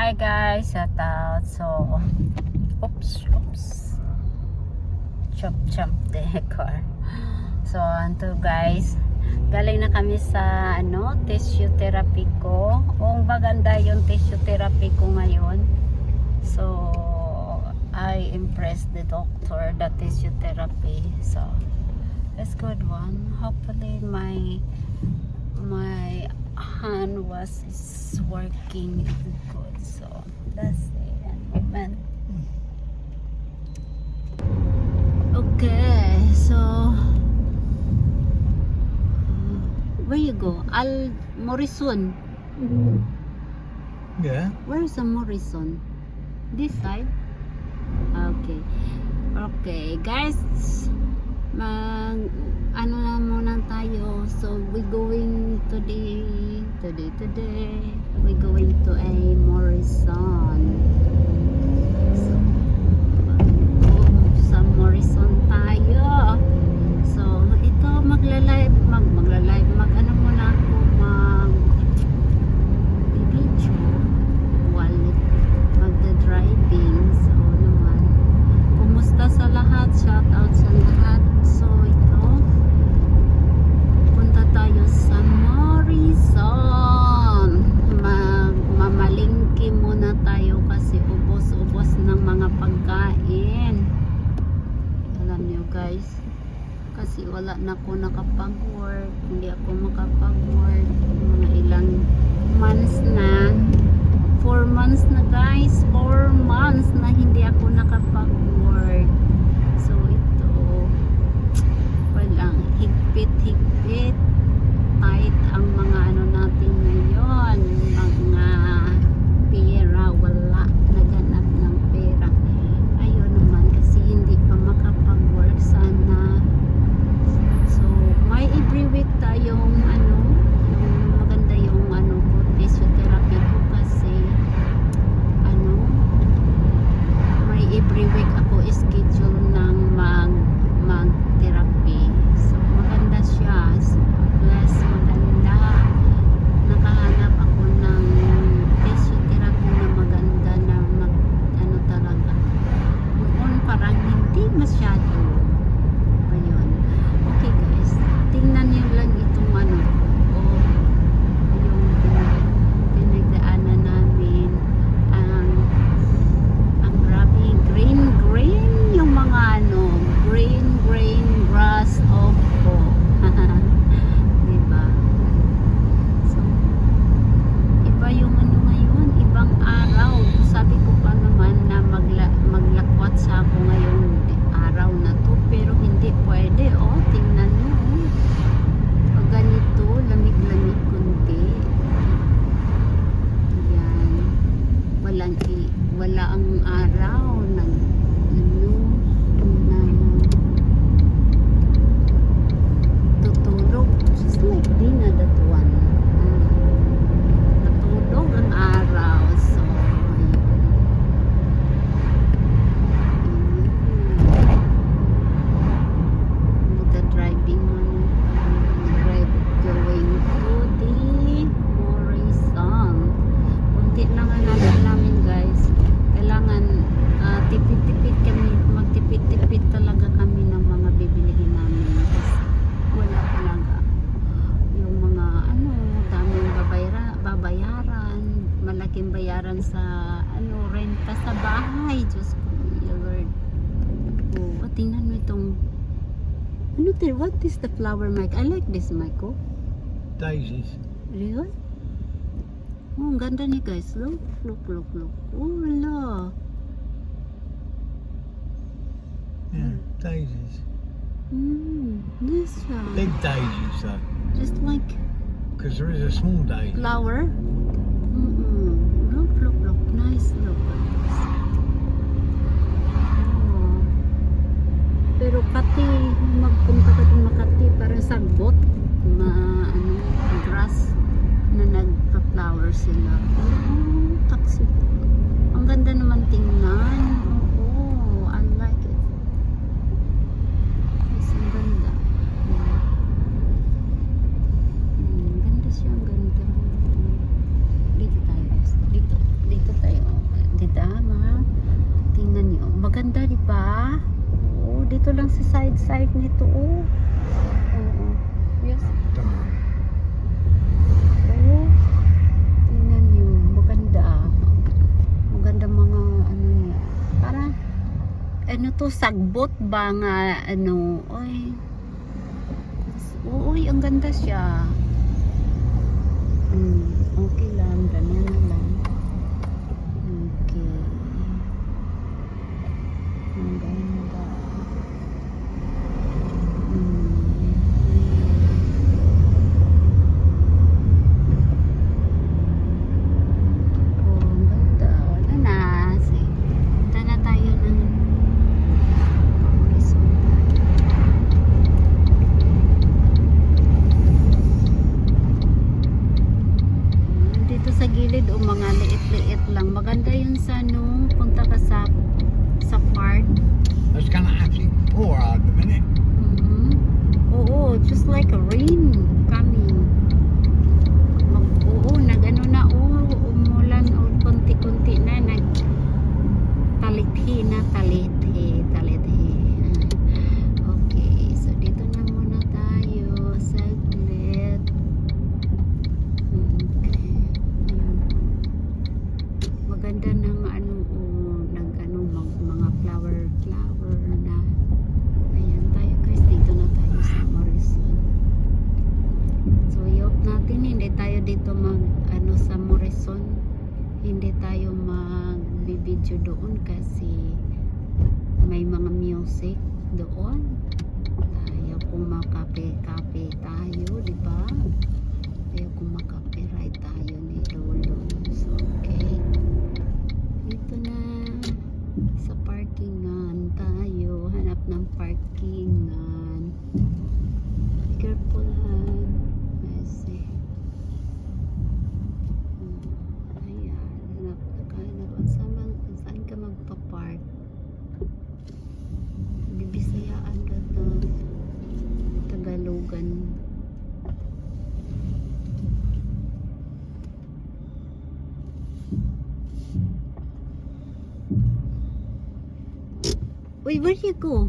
Hi guys, shout out. So, oops. Chop decor. So, anto guys, galing na kami sa tissue therapy ko. Maganda yung tissue therapy ko ngayon. So, I impressed the doctor, the tissue therapy. So, it's good one. Hopefully my hand is working good. So, that's it. Amen. Okay, so where you go? Al Morrison. Yeah. Where is the Morrison? This side? Okay, guys. Ano na muna tayo. So we going today. We going to a Morrison. So, sa Morrison tayo. So ito magla-live muna ako video while magda-driving. So naman, kumusta sa lahat? Shout out sa lahat. So ito, punta tayo sa Morrison. Mamalingki muna tayo kasi ubos ng mga pagkain. Alam niyo guys, kasi wala na ako nakapag-work, hindi ako makapag-work mga ilang months na, 4 months na guys, 4 months na hindi ako nakapag-work. So ito, walang higpit tight ang mga natin ngayon, mga pera, wala naganap ng pera. Ayun naman kasi hindi pa makapag-work sana. So may every week tayong yung maganda yung physiotherapy ko kasi may every week ako schedule ng mag-therapy. So maganda siya. So, plus maganda, nakahanap ako ng physiotherapy na maganda na talaga. Noon parang hindi masyado. Ayun. Okay guys, tingnan niyo lang itong yung pinagdaanan namin. Ang grabe, green yung mga green grass of ko. Diba? So, iba yung ngayon, ibang araw. Sabi ko pa naman na maglakwat sa ako ngayong araw na to, pero hindi pwede. Tingnan nyo. Pag ganito, lamig-lamig kunti. Yan. Wala ang araw. Tutulog. Just like Dina, that one. Natulog ang araw. So, driving drive going to the Morrison. Kunti lang ang namin guys. Kailangan tipid-tipid kami, magtipid-tipid talaga kami ng mga bibilihin namin kasi wala talaga yung mga daming babayaran, malaking bayaran sa renta sa bahay. Diyos ko, Lord. Tingnan mo itong what is the flower mic? I like this mic. Daisies. Really? Ang ganda niya guys. Look. Wala. Yeah, daisies. This Big daisies though. just like Because there is a small daisy. flower. Look. Nice look. Pero pati magpunta ka din Makati parang sagbot grass na nagpa-flower sila. Taxi. Ang ganda naman tingnan. I like it. Yes, ang ganda. Ganda siya, ang ganda. Dito lang sa side nito, oh. Oo. Yes. Come on. Oo. Tingnan nyo. Maganda. Maganda mga ano niya. Parang, ano to, sagbot ba nga, ano, oy. Uy, ang ganda siya. Okay lang, ganyan na lang. Okay. Ang ganda. Oh, ang ganda. Wala na. Punta na tayo ng horizontal. Dito sa gilid o mga liit-liit lang. Maganda yun sa ano, punta ka sa park. It's gonna actually pour out in a minute. Oo, just like a rain coming. Oo, nag-ano na, umulan o konti-konti na, nagtalithi na, talithi. Okay, so dito na muna tayo, saglit. Okay, ayan. Maganda ng ano, mga flower na. Ayan tayo guys, dito na tayo sa Morrison. So i-off natin, hindi tayo dito sa Morrison, hindi tayo mag-video doon kasi may mga music doon. Ayaw kung makape tayo, di ba? Ayaw kung makapiright tayo ni Lolo. So okay, dito na sa parkingan tayo, hanap ng parkingan. Careful ha. Kasi ayan, hanap saan ka magpa-park. Bibisayaan ka to, Tagalogan. Wait, where you go?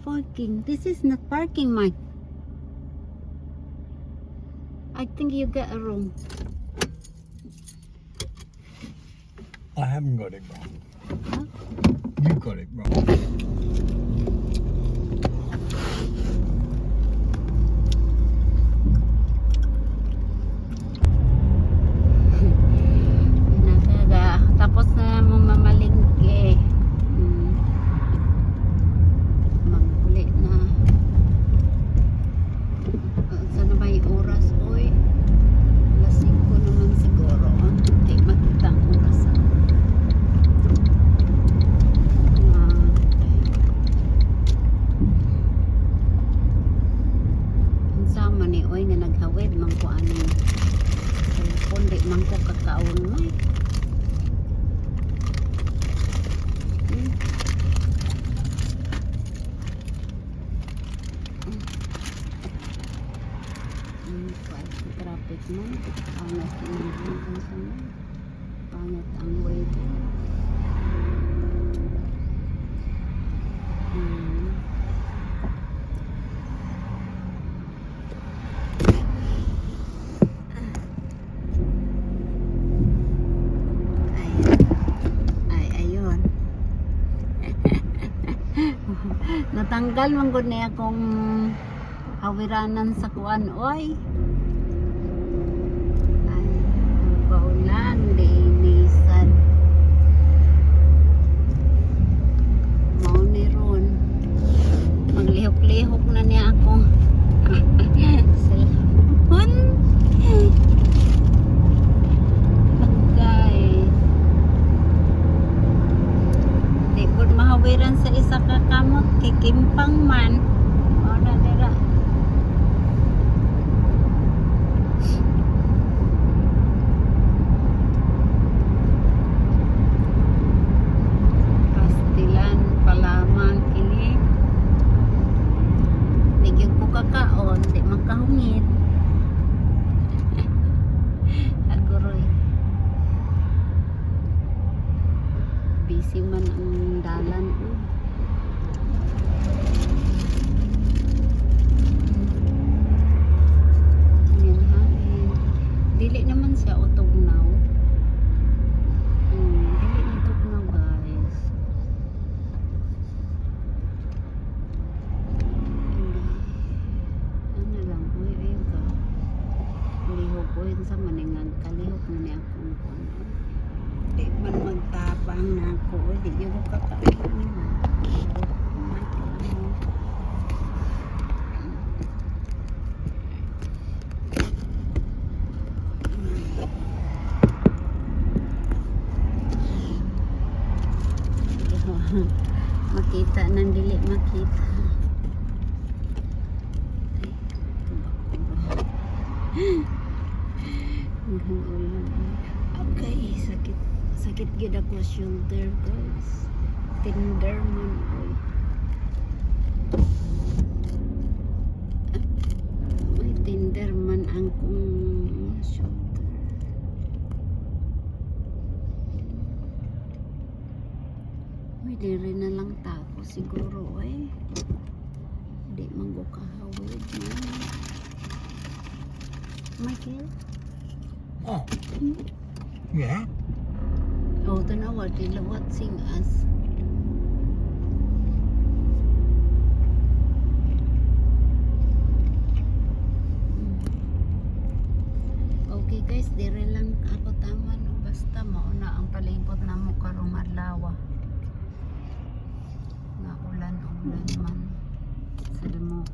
Parking. This is not parking, Mike. I think you got a room. I haven't got it wrong. Huh? You got it wrong. Tapos na mamalingke. Maguli na. Sana may oras, oy. Alas 5 naman siguro. Hindi makita ang oras. Ang sama ni oy nga naghawid man ko aning cellphone, di man ko kakaon may. Traffic mo, pangit ang weather. Ayun. Natanggal man gud niya akong awiranan sa kuan, oy. Baulan, linisan. Mao ni ron. Maglihok-lihok na niya ako. Cellphone. Bagay. Di po mahawiran sa isa ka kamot. Kikimpang man. O na nila. Palaman ini bigyan ko kakaon, di makahungit. Aguroy busy man ang dalan. mukbang na ako. Hindi yung kakain nila. Makita nang dili makita. Hanggang ulan. Okay, sakit gid ako shoulder, guys. Tender man oy. May tender man ang kong shoulder. Uy, diri na lang tako siguro eh. Di man ko kahawid man. Michael? Oh. Yeah. Oh, tanawa, tila watching us. Okay guys, dire lang ako tama no. Basta mauna ang palibot na mo karong adlaw. Nga ulan man sa demo.